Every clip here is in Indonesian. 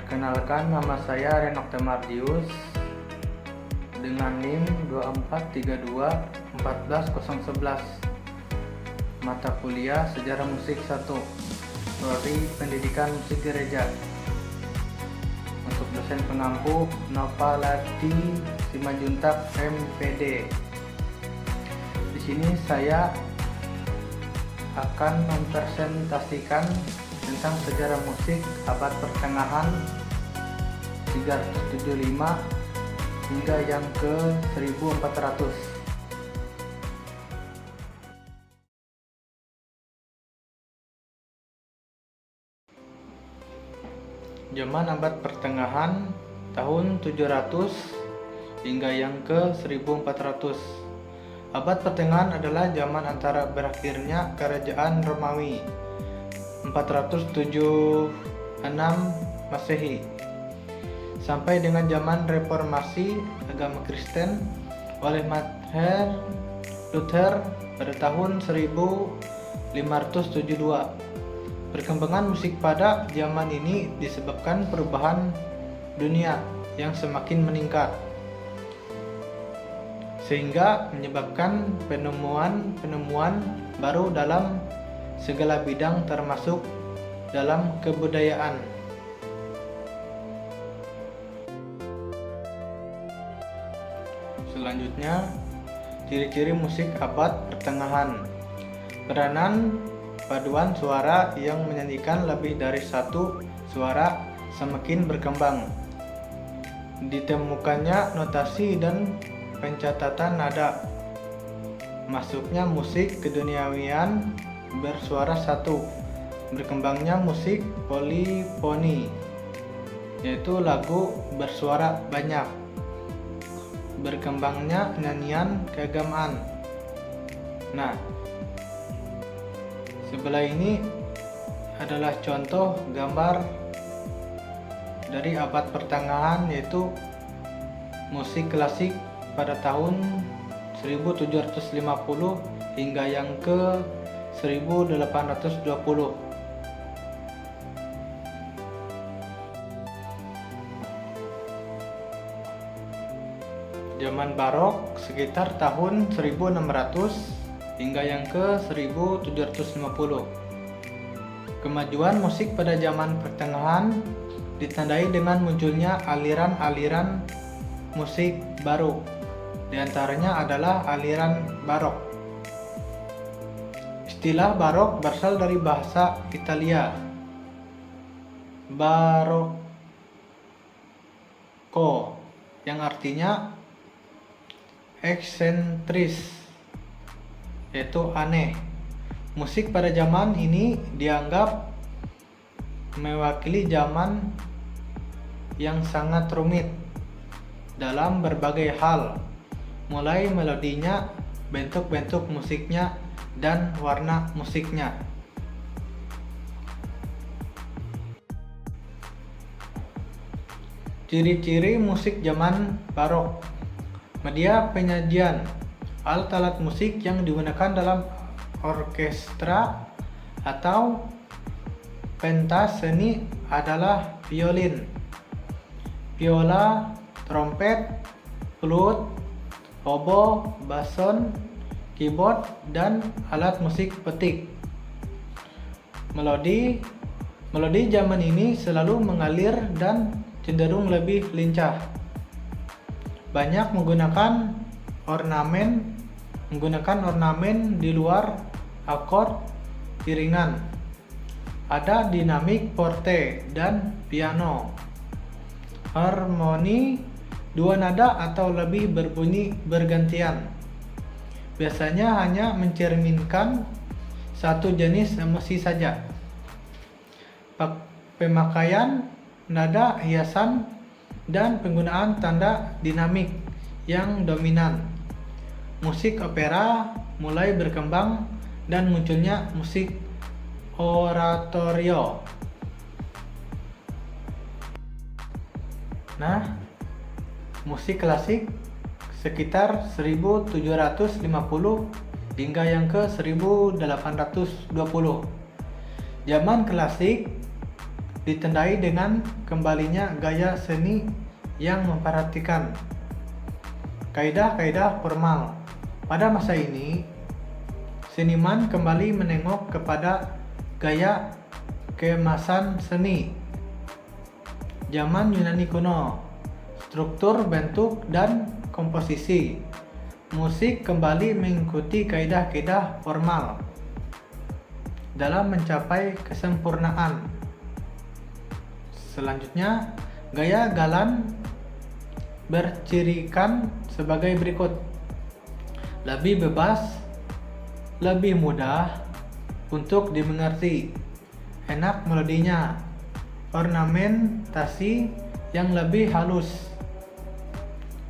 Perkenalkan, nama saya Renok Temardius dengan NIM 243214011. Mata kuliah Sejarah Musik 1, Prodi Pendidikan Musik Gereja. Untuk dosen pengampu Nova Lati Simanjuntak MPD. Di sini saya akan mempresentasikan tentang sejarah musik abad pertengahan 375 hingga yang ke 1400. Zaman abad pertengahan tahun 700 hingga yang ke 1400. Abad pertengahan adalah zaman antara berakhirnya kerajaan Romawi 476 Masehi sampai dengan zaman reformasi agama Kristen oleh Martin Luther pada tahun 1572. Perkembangan musik pada zaman ini disebabkan perubahan dunia yang semakin meningkat, sehingga menyebabkan penemuan-penemuan baru dalam segala bidang termasuk dalam kebudayaan. Selanjutnya, ciri-ciri musik abad pertengahan. Peranan paduan suara yang menyanyikan lebih dari satu suara semakin berkembang. Ditemukannya notasi dan pencatatan nada. Masuknya musik keduniawian bersuara satu. Berkembangnya musik polifoni, yaitu lagu bersuara banyak. Berkembangnya nyanyian keagamaan. Nah, sebelah ini adalah contoh gambar dari abad pertengahan, yaitu musik klasik pada tahun 1750 hingga yang ke 1820. Zaman barok sekitar tahun 1600 hingga yang ke 1750. Kemajuan musik pada zaman pertengahan ditandai dengan munculnya aliran-aliran musik baru. Di antaranya adalah aliran barok. Istilah barok berasal dari bahasa Italia barocco, yang artinya eksentris, yaitu aneh. Musik pada zaman ini dianggap mewakili zaman yang sangat rumit dalam berbagai hal, mulai melodinya, bentuk-bentuk musiknya, dan warna musiknya. Ciri-ciri musik zaman barok. Media penyajian. Alat-alat musik yang digunakan dalam orkestra atau pentas seni adalah violin, viola, trompet, flute, oboe, bason, keyboard, dan alat musik petik. Melodi zaman ini selalu mengalir dan cenderung lebih lincah. Banyak menggunakan ornamen di luar akord iringan. Ada dinamik forte dan piano. Harmoni dua nada atau lebih berbunyi bergantian. Biasanya hanya mencerminkan satu jenis emosi saja. Pemakaian nada hiasan dan penggunaan tanda dinamik yang dominan. Musik opera mulai berkembang dan munculnya musik oratorio. Nah, musik klasik sekitar 1750 hingga yang ke 1820. Zaman klasik ditandai dengan kembalinya gaya seni yang memperhatikan kaidah-kaidah formal. Pada masa ini, seniman kembali menengok kepada gaya keemasan seni zaman Yunani kuno, struktur, bentuk, dan komposisi. Musik kembali mengikuti kaidah-kaidah formal dalam mencapai kesempurnaan. Selanjutnya, gaya galan bercirikan sebagai berikut: lebih bebas, lebih mudah untuk dimengerti, enak melodinya, ornamentasi yang lebih halus,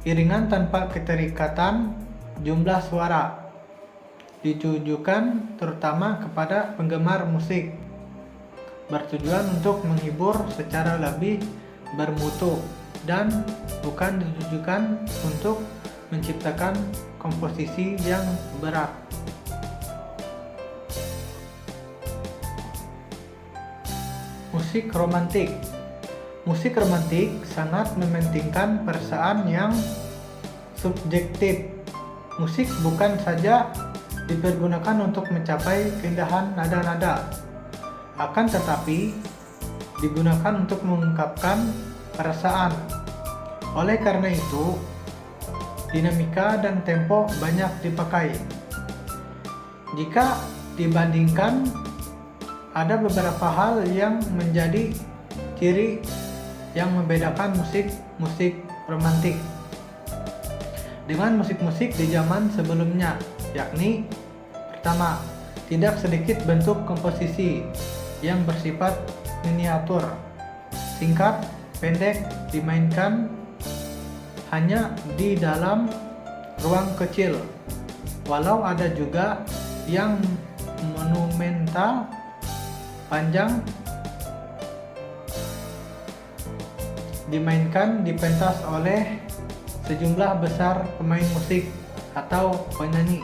iringan tanpa keterikatan jumlah suara, ditujukan terutama kepada penggemar musik, bertujuan untuk menghibur secara lebih bermutu, dan bukan ditujukan untuk menciptakan komposisi yang berat. Musik romantik. Musik romantik sangat mementingkan perasaan yang subjektif. Musik bukan saja dipergunakan untuk mencapai keindahan nada-nada, akan tetapi digunakan untuk mengungkapkan perasaan. Oleh karena itu, dinamika dan tempo banyak dipakai. Jika dibandingkan, ada beberapa hal yang menjadi ciri yang membedakan musik romantik dengan musik-musik di zaman sebelumnya, yakni pertama, tidak sedikit bentuk komposisi yang bersifat miniatur, singkat, pendek, dimainkan hanya di dalam ruang kecil, walau ada juga yang monumental, panjang, dimainkan di pentas oleh sejumlah besar pemain musik atau penyanyi.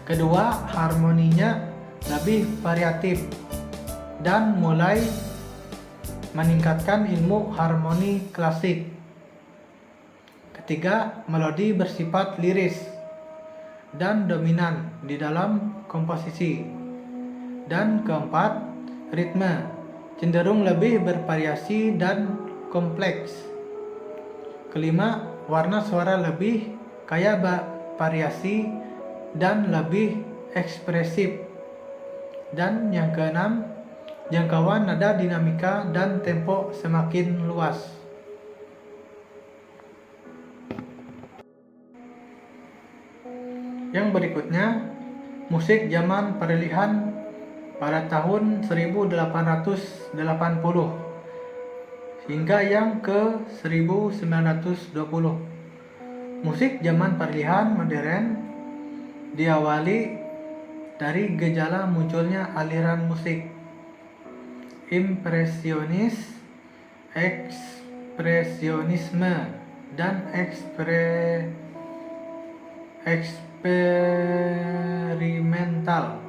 Kedua, harmoninya lebih variatif dan mulai meningkatkan ilmu harmoni klasik. Ketiga, melodi bersifat liris dan dominan di dalam komposisi. Dan keempat, ritme cenderung lebih bervariasi dan kompleks. Kelima, warna suara lebih kaya variasi dan lebih ekspresif. Dan yang keenam, jangkauan nada, dinamika, dan tempo semakin luas. Yang berikutnya, musik zaman peralihan pada tahun 1880 hingga yang ke 1920. Musik zaman peralihan modern diawali dari gejala munculnya aliran musik impresionis, ekspresionisme, dan eksperimental.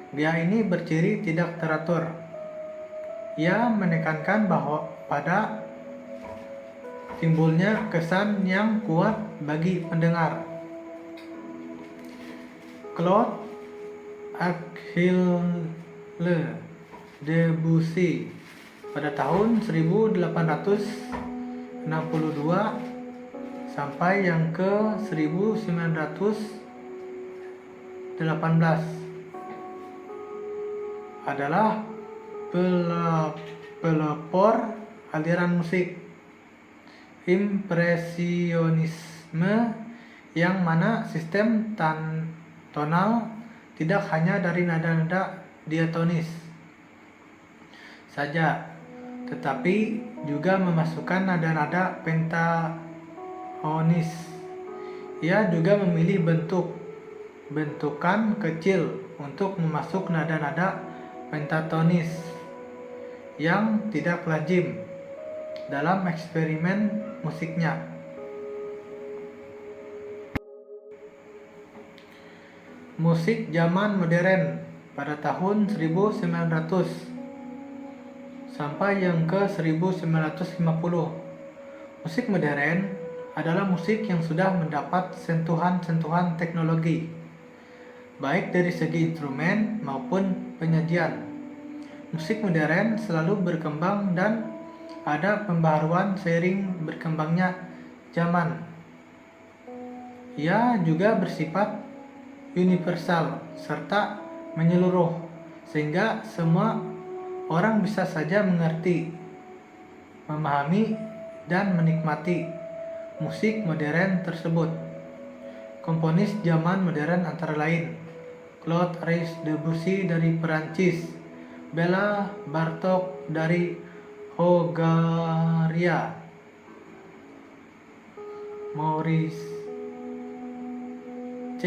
Gaya ini berciri tidak teratur. Ia menekankan bahwa pada timbulnya kesan yang kuat bagi pendengar. Claude Achille Debussy pada tahun 1862 sampai yang ke 1918 adalah pelopor aliran musik impresionisme, yang mana sistem tonal tidak hanya dari nada-nada diatonis saja, tetapi juga memasukkan nada-nada pentatonis. Ia juga memilih bentukan kecil untuk memasuk nada-nada pentatonis yang tidak lazim dalam eksperimen musiknya. Musik zaman modern pada tahun 1900 sampai yang ke-1950. Musik modern adalah musik yang sudah mendapat sentuhan-sentuhan teknologi, baik dari segi instrumen maupun penyajian. Musik modern selalu berkembang dan ada pembaharuan seiring berkembangnya zaman. Ia juga bersifat universal serta menyeluruh, sehingga semua orang bisa saja mengerti, memahami, dan menikmati musik modern tersebut. Komponis zaman modern antara lain Claude Debussy dari Perancis, Bela Bartok dari Hongaria, Maurice C.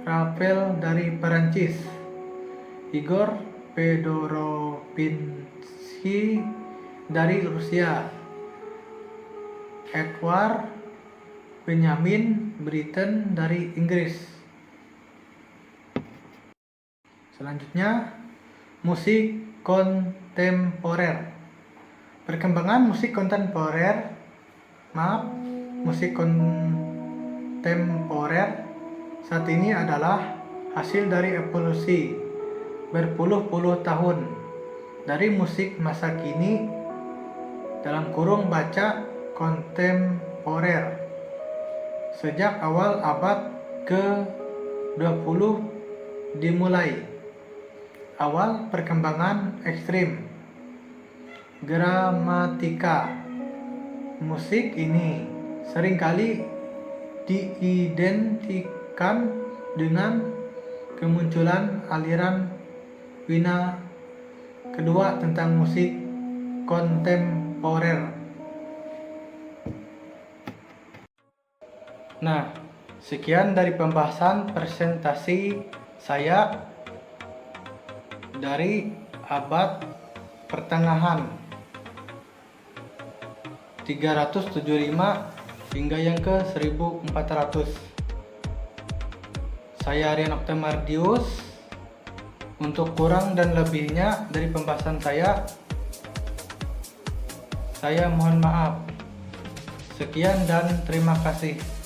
Ravel dari Perancis, Igor Fedorovinsky dari Rusia, Edward Benjamin Britten dari Inggris. Selanjutnya, musik kontemporer. Perkembangan musik kontemporer saat ini adalah hasil dari evolusi berpuluh-puluh tahun dari musik masa kini (baca kontemporer) sejak awal abad ke-20 dimulai. Awal perkembangan ekstrim gramatika. Musik ini seringkali diidentikan dengan kemunculan aliran Wina kedua tentang musik kontemporer. Nah, sekian dari pembahasan presentasi saya dari abad pertengahan 375 hingga yang ke 1400. Saya Rian Optamardius. Untuk kurang dan lebihnya dari pembahasan saya mohon maaf. Sekian dan terima kasih.